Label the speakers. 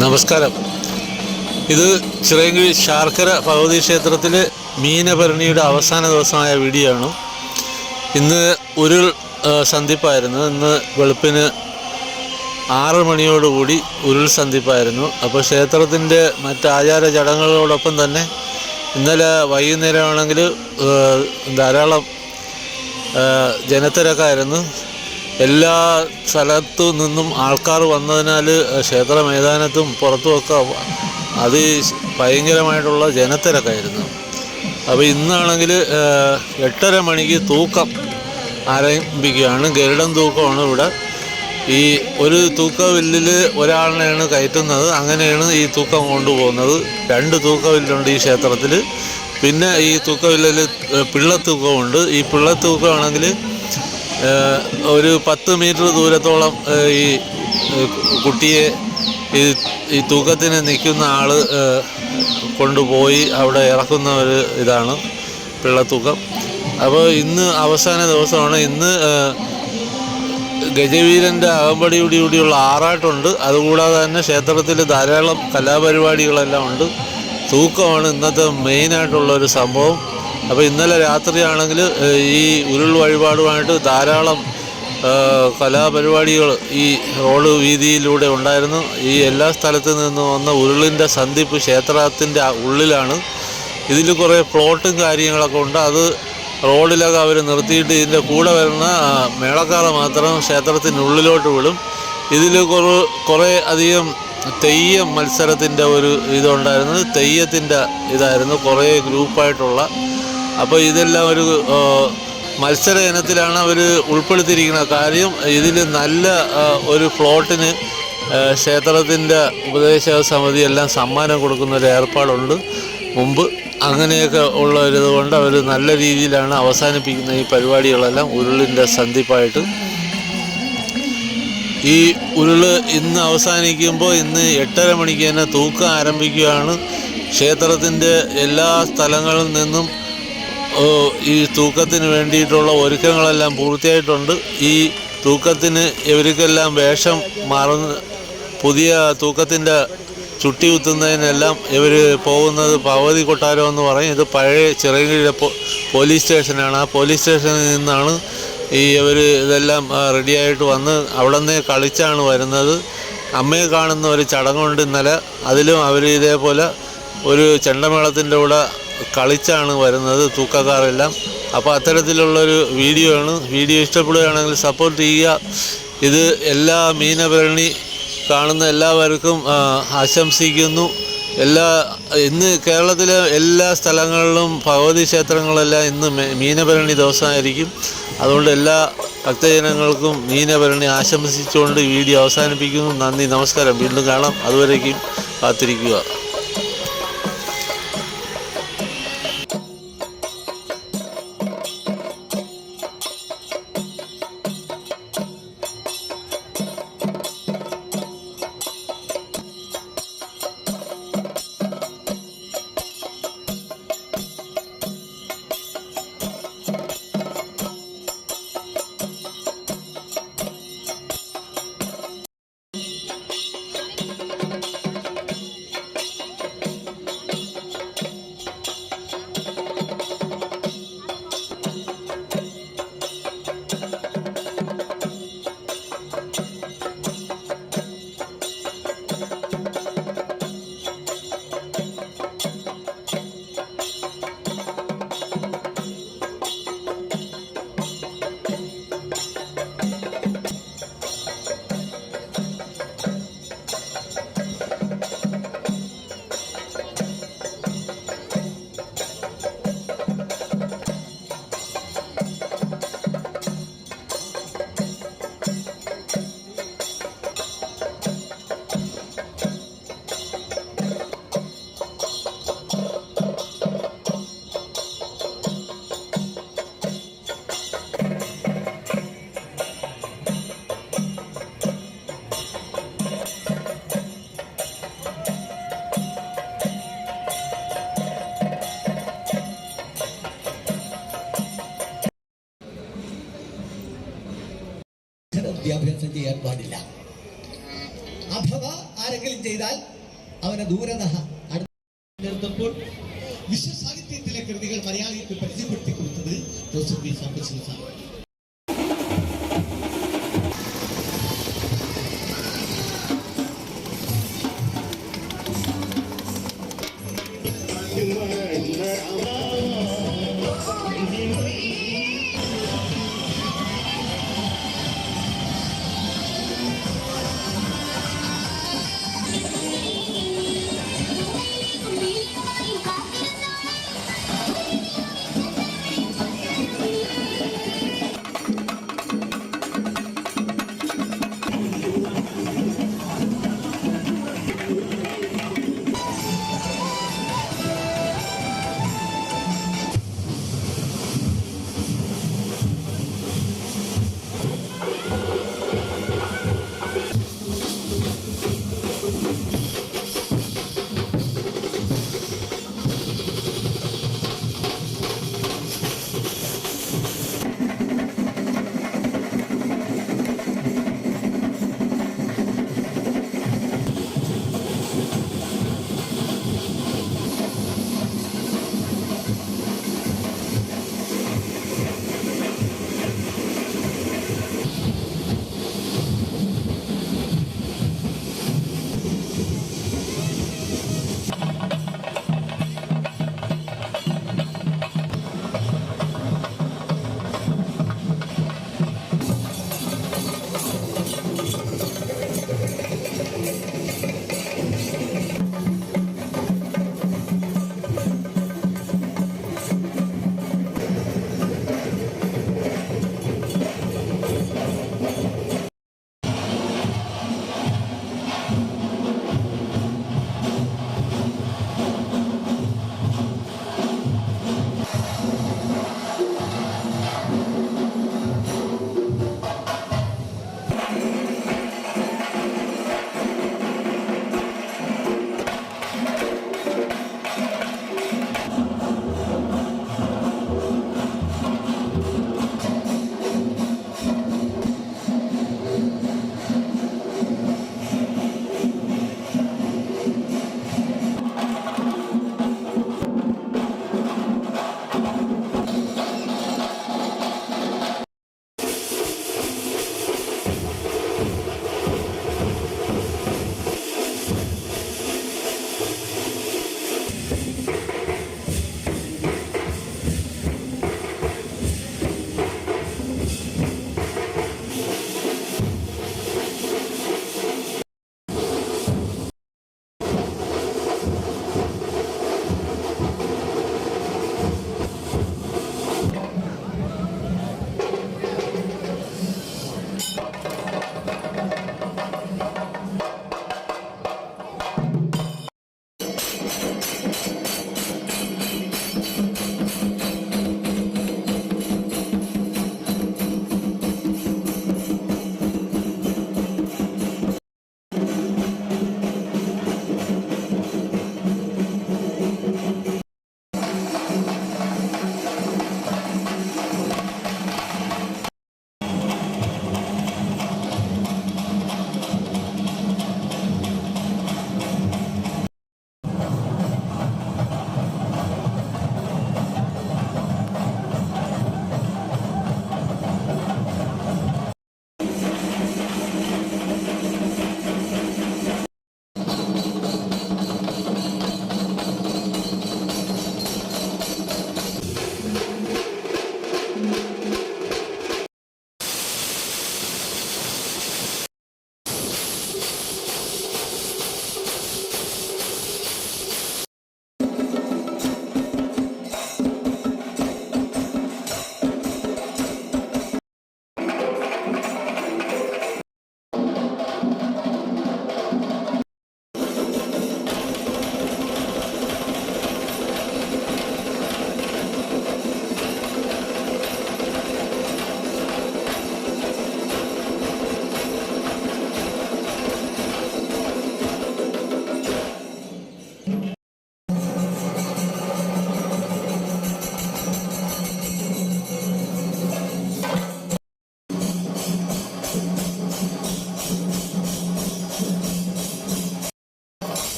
Speaker 1: നമസ്കാരം. ഇത് ചിറയൻകീഴ് ശാർക്കര ഭഗവതി ക്ഷേത്രത്തിലെ മീനഭരണിയുടെ അവസാന ദിവസമായ വീഡിയോ ആണ്. ഇന്ന് ഉരുൾ സന്ധിപ്പായിരുന്നു. ഇന്ന് വെളുപ്പിന് 6 മണിയോടുകൂടി ഉരുൾ സന്ധിപ്പായിരുന്നു. അപ്പോൾ ക്ഷേത്രത്തിൻ്റെ മറ്റ് ആചാര ചടങ്ങുകളോടൊപ്പം തന്നെ ഇന്നലെ വൈകുന്നേരമാണെങ്കിൽ ധാരാളം ജനത്തിരക്കായിരുന്നു. എല്ലാ സ്ഥലത്തു നിന്നും ആൾക്കാർ വന്നതിനാൽ ക്ഷേത്ര മൈതാനത്തും പുറത്തുമൊക്കെ ഭയങ്കരമായിട്ടുള്ള ജനത്തിരക്കായിരുന്നു. അപ്പോൾ ഇന്നാണെങ്കിൽ 8:30 മണിക്ക് തൂക്കം ആരംഭിക്കുകയാണ്. ഗരുഡൻ തൂക്കമാണ് ഇവിടെ. ഈ ഒരു തൂക്കവില്ലിൽ ഒരാളിനെയാണ് കയറ്റുന്നത്. അങ്ങനെയാണ് ഈ തൂക്കം കൊണ്ടുപോകുന്നത്. 2 തൂക്കവില്ലുണ്ട് ഈ ക്ഷേത്രത്തിൽ. പിന്നെ ഈ തൂക്കവില്ലിൽ പിള്ളത്തൂക്കമുണ്ട്. ഈ പിള്ളത്തൂക്കമാണെങ്കിൽ ഒരു 10 മീറ്റർ ദൂരത്തോളം ഈ കുട്ടിയെ ഈ തൂക്കത്തിന് നിൽക്കുന്ന ആൾ കൊണ്ടുപോയി അവിടെ ഇറക്കുന്ന ഒരു ഇതാണ് പിള്ളത്തൂക്കം. അപ്പോൾ ഇന്ന് അവസാന ദിവസമാണ്. ഇന്ന് ഗജവീരൻ്റെ അകമ്പടിയോടുകൂടിയുള്ള ആറാട്ടുണ്ട്. അതുകൂടാതെ തന്നെ ക്ഷേത്രത്തിൽ ധാരാളം കലാപരിപാടികളെല്ലാം ഉണ്ട്. തൂക്കമാണ് ഇന്നത്തെ മെയിനായിട്ടുള്ളൊരു സംഭവം. അപ്പോൾ ഇന്നലെ രാത്രിയാണെങ്കിൽ ഈ ഉരുൾ വഴിപാടുമായിട്ട് ധാരാളം കലാപരിപാടികൾ ഈ റോഡ് വീതിയിലൂടെ ഉണ്ടായിരുന്നു. ഈ എല്ലാ സ്ഥലത്തു നിന്ന് വന്ന ഉരുളിൻ്റെ സന്ധിപ്പ് ക്ഷേത്രത്തിൻ്റെ ഉള്ളിലാണ്. ഇതിൽ കുറേ പ്ലോട്ടും കാര്യങ്ങളൊക്കെ ഉണ്ട്. അത് റോഡിലൊക്കെ അവർ നിർത്തിയിട്ട് ഇതിൻ്റെ കൂടെ വരുന്ന മേളക്കാരെ മാത്രം ക്ഷേത്രത്തിനുള്ളിലോട്ട് വിടും. ഇതിൽ കുറേ അധികം തെയ്യം മത്സരത്തിൻ്റെ ഒരു ഇതുണ്ടായിരുന്നു. തെയ്യത്തിൻ്റെ ഇതായിരുന്നു, കുറേ ഗ്രൂപ്പായിട്ടുള്ള. അപ്പോൾ ഇതെല്ലാം ഒരു മത്സര ഇനത്തിലാണ് അവർ ഉൾപ്പെടുത്തിയിരിക്കുന്ന കാര്യം. ഇതിൽ നല്ല ഒരു പ്ലോട്ടിന് ക്ഷേത്രത്തിൻ്റെ ഉപദേശക സമിതി എല്ലാം സമ്മാനം കൊടുക്കുന്ന ഒരു ഏർപ്പാടുണ്ട് മുമ്പ്. അങ്ങനെയൊക്കെ ഉള്ള ഒരിതുകൊണ്ട് അവർ നല്ല രീതിയിലാണ് അവസാനിപ്പിക്കുന്ന ഈ പരിപാടികളെല്ലാം ഉരുളിൻ്റെ സന്ധിപ്പായിട്ട്. ഈ ഉരുള് ഇന്ന് അവസാനിക്കുമ്പോൾ ഇന്ന് 8:30 മണിക്ക് തന്നെ തൂക്കം ആരംഭിക്കുകയാണ്. ക്ഷേത്രത്തിൻ്റെ എല്ലാ സ്ഥലങ്ങളിൽ നിന്നും ഈ തൂക്കത്തിന് വേണ്ടിയിട്ടുള്ള ഒരുക്കങ്ങളെല്ലാം പൂർത്തിയായിട്ടുണ്ട്. ഈ തൂക്കത്തിന് ഇവർക്കെല്ലാം വേഷം മാറുന്ന പുതിയ തൂക്കത്തിൻ്റെ ചുട്ടി കുത്തുന്നതിനെല്ലാം ഇവർ പോകുന്നത് ഭഗവതി കൊട്ടാരം എന്ന് പറയും. ഇത് പഴയ ചിറയൻകീഴിലെ പോലീസ് സ്റ്റേഷനാണ്. ആ പോലീസ് സ്റ്റേഷനിൽ നിന്നാണ് ഇവർ ഇതെല്ലാം റെഡിയായിട്ട് വന്ന് അവിടെ നിന്ന് കളിച്ചാണ് വരുന്നത്. അമ്മയെ കാണുന്ന ഒരു ചടങ്ങുണ്ട് ഇന്നലെ. അതിലും അവർ ഇതേപോലെ ഒരു ചെണ്ടമേളത്തിൻ്റെ കൂടെ കളിച്ചാണ് വരുന്നത് തൂക്കക്കാരെല്ലാം. അപ്പോൾ അത്തരത്തിലുള്ളൊരു വീഡിയോ ആണ്. വീഡിയോ ഇഷ്ടപ്പെടുകയാണെങ്കിൽ സപ്പോർട്ട് ചെയ്യുക. ഇത് എല്ലാ മീനഭരണി കാണുന്ന എല്ലാവർക്കും ആശംസിക്കുന്നു. ഇന്ന് കേരളത്തിലെ എല്ലാ സ്ഥലങ്ങളിലും ഭഗവതി ക്ഷേത്രങ്ങളെല്ലാം ഇന്ന് മീനഭരണി ദിവസമായിരിക്കും. അതുകൊണ്ട് എല്ലാ ഭക്തജനങ്ങൾക്കും മീനഭരണി ആശംസിച്ചുകൊണ്ട് ഈ വീഡിയോ അവസാനിപ്പിക്കുന്നു. നന്ദി, നമസ്കാരം. വീണ്ടും കാണാം. അതുവരേക്കും കാത്തിരിക്കുക.
Speaker 2: വിദ്യാഭ്യാസം ചെയ്യാൻ പാടില്ല. അഥവാ ആരെങ്കിലും ചെയ്താൽ അവനെ ദൂരനഹ അടുത്തപ്പോൾ വിശ്വസാഹിത്യത്തിലെ കൃതികൾ മലയാളികൾക്ക് പരിചയപ്പെടുത്തി കൊടുത്തത് ജോസഫ് ബി. സാമ്പശിവൻ സാർ.